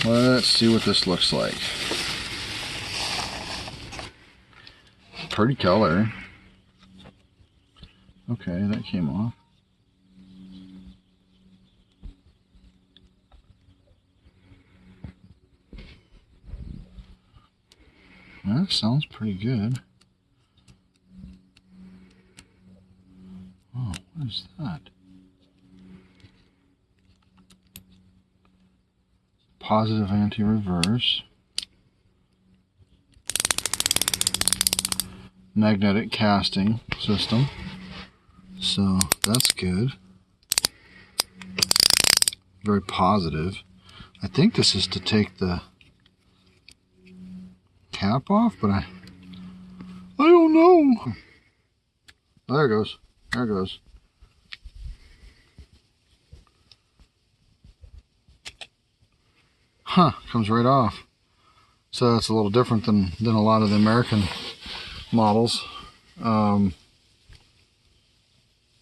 Let's see what this looks like. Pretty color. Okay, that came off. That sounds pretty good. Oh, what is that? Positive anti-reverse. Magnetic casting system. So that's good. Very positive. I think this is to take the cap off, but I don't know. There it goes. There it goes. Huh, comes right off. So that's a little different than a lot of the American models.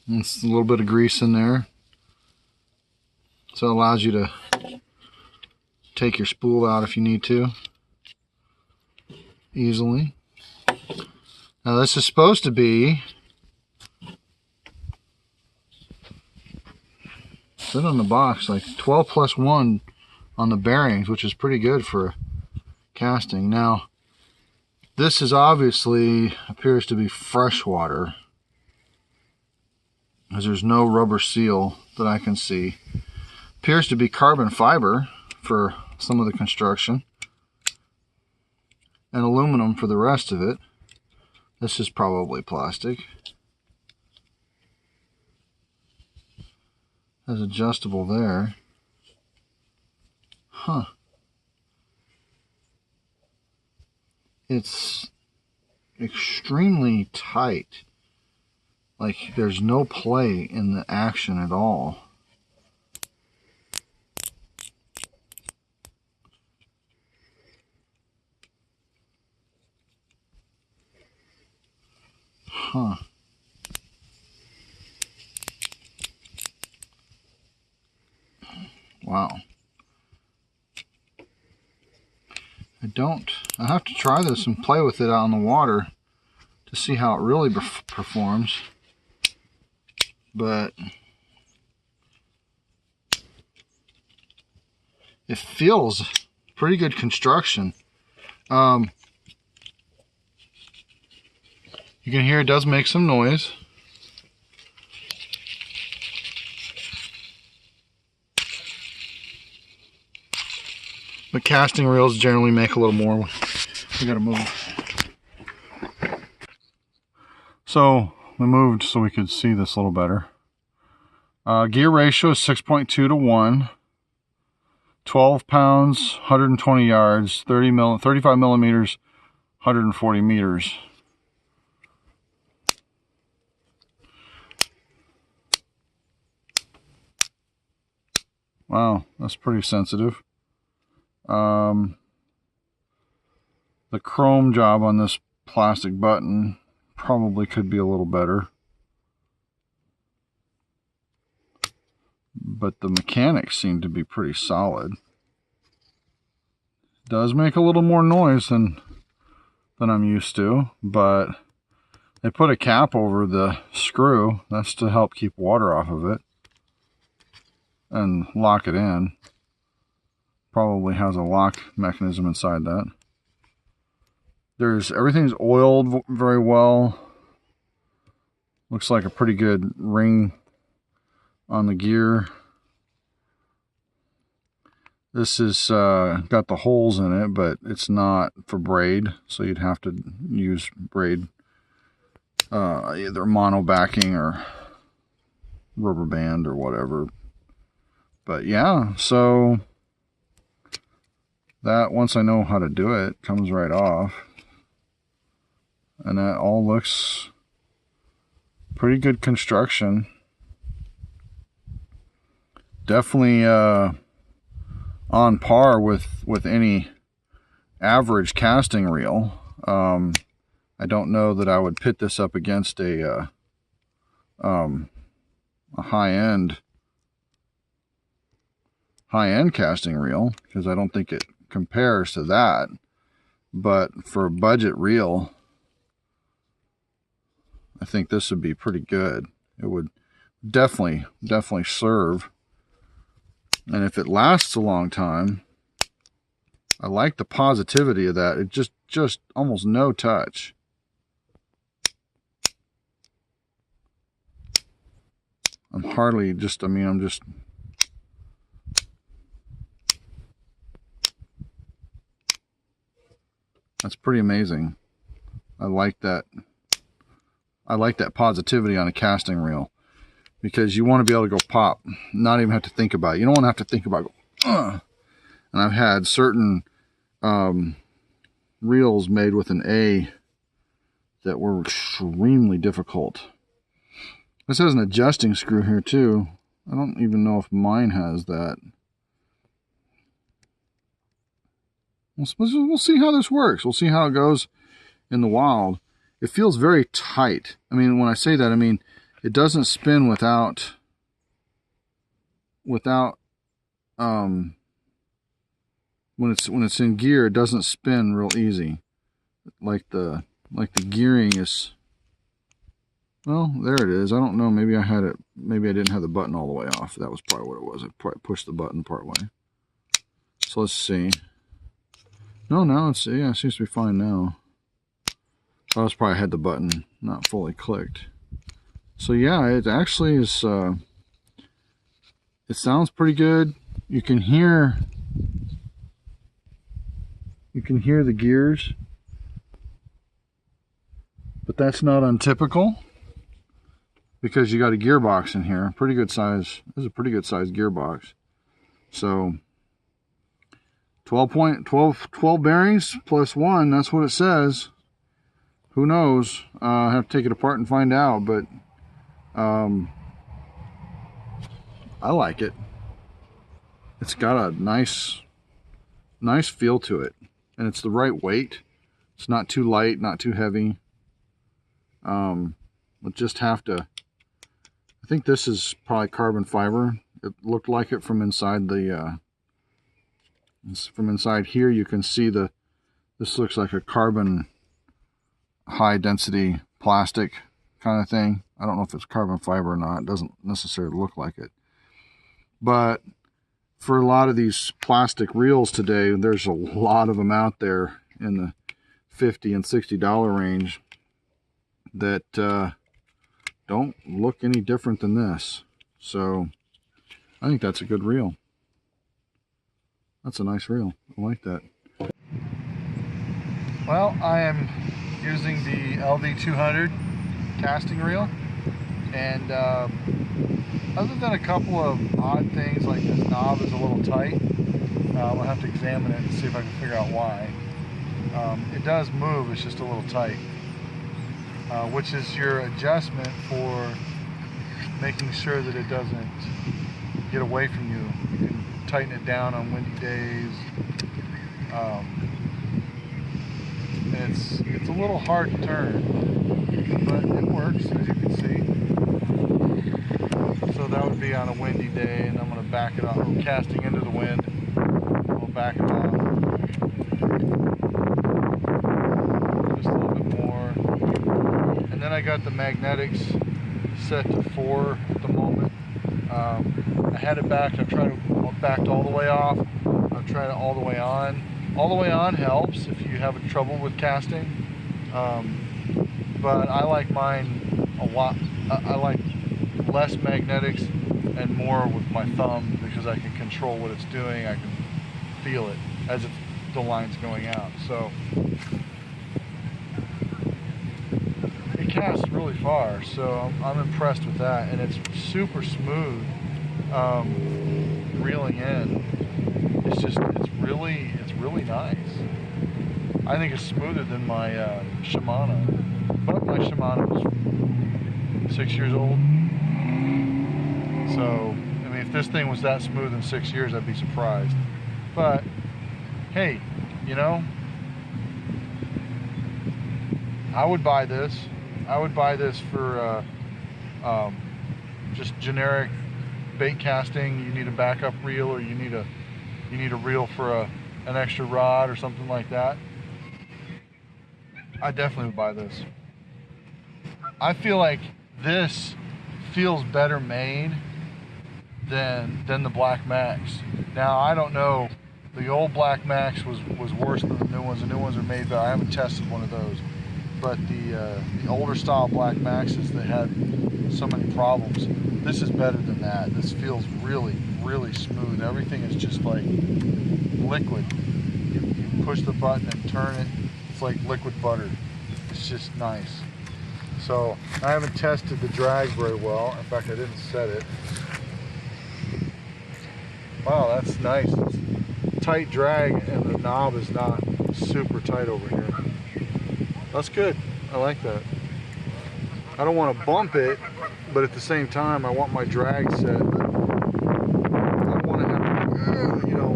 It's a little bit of grease in there. So it allows you to take your spool out if you need to easily. Now this is supposed to be, said on the box, like 12 plus 1 on the bearings, which is pretty good for casting. Now this is obviously appears to be fresh water, as there's no rubber seal that I can see. Appears to be carbon fiber for some of the construction and aluminum for the rest of it. This is probably plastic. Has adjustable there. Huh. It's extremely tight. Like there's no play in the action at all. Huh. Wow. I have to try this and play with it out in the water to see how it really performs. But it feels pretty good construction. You can hear it does make some noise. But casting reels generally make a little more. We gotta move. So we moved so we could see this a little better. Gear ratio is 6.2 to 1. 12 pounds, 120 yards, 35 millimeters, 140 meters. Wow, that's pretty sensitive. The chrome job on this plastic button probably could be a little better. But the mechanics seem to be pretty solid. It does make a little more noise than I'm used to, but they put a cap over the screw. That's to help keep water off of it and lock it in. Probably has a lock mechanism inside that. Everything's oiled very well. Looks like a pretty good ring on the gear. This is got the holes in it, but it's not for braid, so you'd have to use braid, either mono backing or rubber band or whatever. But yeah, so that, once I know how to do it, comes right off. And that all looks pretty good construction. Definitely on par with any average casting reel. I don't know that I would pit this up against a high-end high-end casting reel, because I don't think it compares to that. But for a budget reel, I think this would be pretty good. It would definitely serve. And if it lasts a long time, I like the positivity of that. It just almost no touch. I'm hardly just, I mean, I'm just, that's pretty amazing. I like that. I like that positivity on a casting reel, because you want to be able to go pop, not even have to think about it. You don't want to have to think about it. And I've had certain reels made with an A that were extremely difficult. This has an adjusting screw here too. I don't even know if mine has that. We'll see how this works. We'll see how it goes in the wild. It feels very tight. I mean, when I say that, I mean it doesn't spin without when it's in gear, it doesn't spin real easy. Like the gearing is, well, there it is. I don't know, maybe I had it, maybe I didn't have the button all the way off. That was probably what it was. I probably pushed the button part way. So let's see. No, now it's, yeah, it seems to be fine now. I was probably had the button not fully clicked. So yeah, it actually is, it sounds pretty good. You can hear the gears, but that's not untypical, because you got a gearbox in here. Pretty good size. This is a pretty good size gearbox. So 12 bearings plus 1, that's what it says. Who knows? I have to take it apart and find out, but I like it. It's got a nice feel to it, and it's the right weight. It's not too light, not too heavy. We'll just have to, I think this is probably carbon fiber. It looked like it from inside the from inside here. You can see this looks like a carbon high density plastic kind of thing. I don't know if it's carbon fiber or not. It doesn't necessarily look like it. But for a lot of these plastic reels today, there's a lot of them out there in the $50 and $60 range that don't look any different than this. So I think that's a good reel. That's a nice reel. I like that. Well, I am using the LV200 casting reel, and other than a couple of odd things like this knob is a little tight, I'll have to examine it and see if I can figure out why. It does move, it's just a little tight, which is your adjustment for making sure that it doesn't get away from you. You can tighten it down on windy days. And it's a little hard to turn, but it works, as you can see. So that would be on a windy day, and I'm going to back it off. I'm casting into the wind. I'll back it off just a little bit more. And then I got the magnetics set to 4 at the moment. I had it backed. I've tried it backed all the way off. I've tried it all the way on. All the way on helps if you have trouble with casting, but I like mine a lot. I like less magnetics and more with my thumb, because I can control what it's doing. I can feel it as the line's going out. So it casts really far, so I'm impressed with that, and it's super smooth reeling in. It's really nice. I think it's smoother than my Shimano, but my Shimano was 6 years old. So, I mean, if this thing was that smooth in 6 years, I'd be surprised. But, hey, you know, I would buy this. I would buy this for just generic bait casting, you need a backup reel, or you need a reel for an extra rod or something like that, I definitely would buy this. I feel like this feels better made than the Black Max. Now, I don't know, the old Black Max was worse than the new ones. The new ones are made better. I haven't tested one of those, but the older style Black Maxes that had so many problems, this is better than that. This feels really, really smooth. Everything is just like liquid. You push the button and turn it, it's like liquid butter. It's just nice. So I haven't tested the drag very well. In fact, I didn't set it. Wow, that's nice. It's tight drag and the knob is not super tight over here. That's good. I like that. I don't want to bump it, but at the same time, I want my drag set. I don't want to have, you know,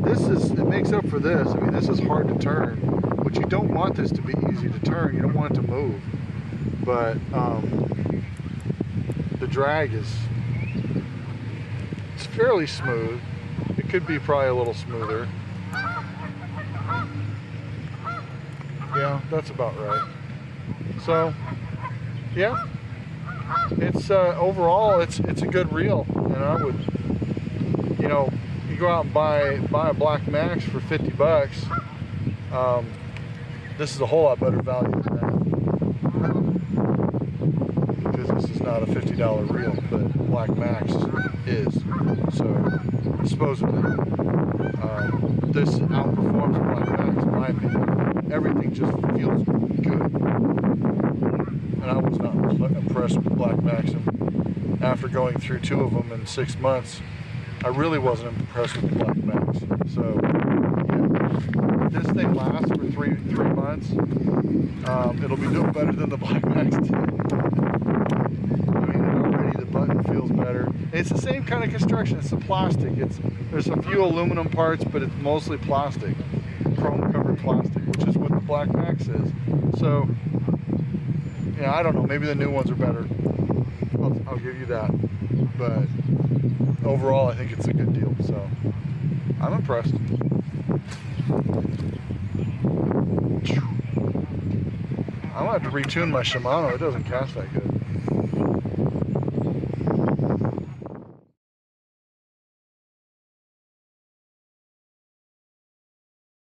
it makes up for this. I mean, this is hard to turn, but you don't want this to be easy to turn. You don't want it to move. But the drag it's fairly smooth. It could be probably a little smoother. Yeah, that's about right. So, yeah, it's overall it's a good reel, and I would, you know, you go out and buy a Black Max for 50 bucks. This is a whole lot better value than that, because this is not a $50 reel, but Black Max is. So supposedly, this outperforms the Black Max in my opinion. Everything just feels good, and I was not impressed with the Black Max. And after going through 2 of them in 6 months, I really wasn't impressed with the Black Max. So yeah, this thing lasts for three months. It'll be doing better than the Black Max did. I mean, already the button feels better. It's the same kind of construction. It's the plastic. There's a few aluminum parts, but it's mostly plastic, chrome covered plastic, which is what the Black Max is. So, yeah, I don't know. Maybe the new ones are better. I'll give you that. But overall, I think it's a good deal. So, I'm impressed. I'm gonna have to retune my Shimano. It doesn't cast that good.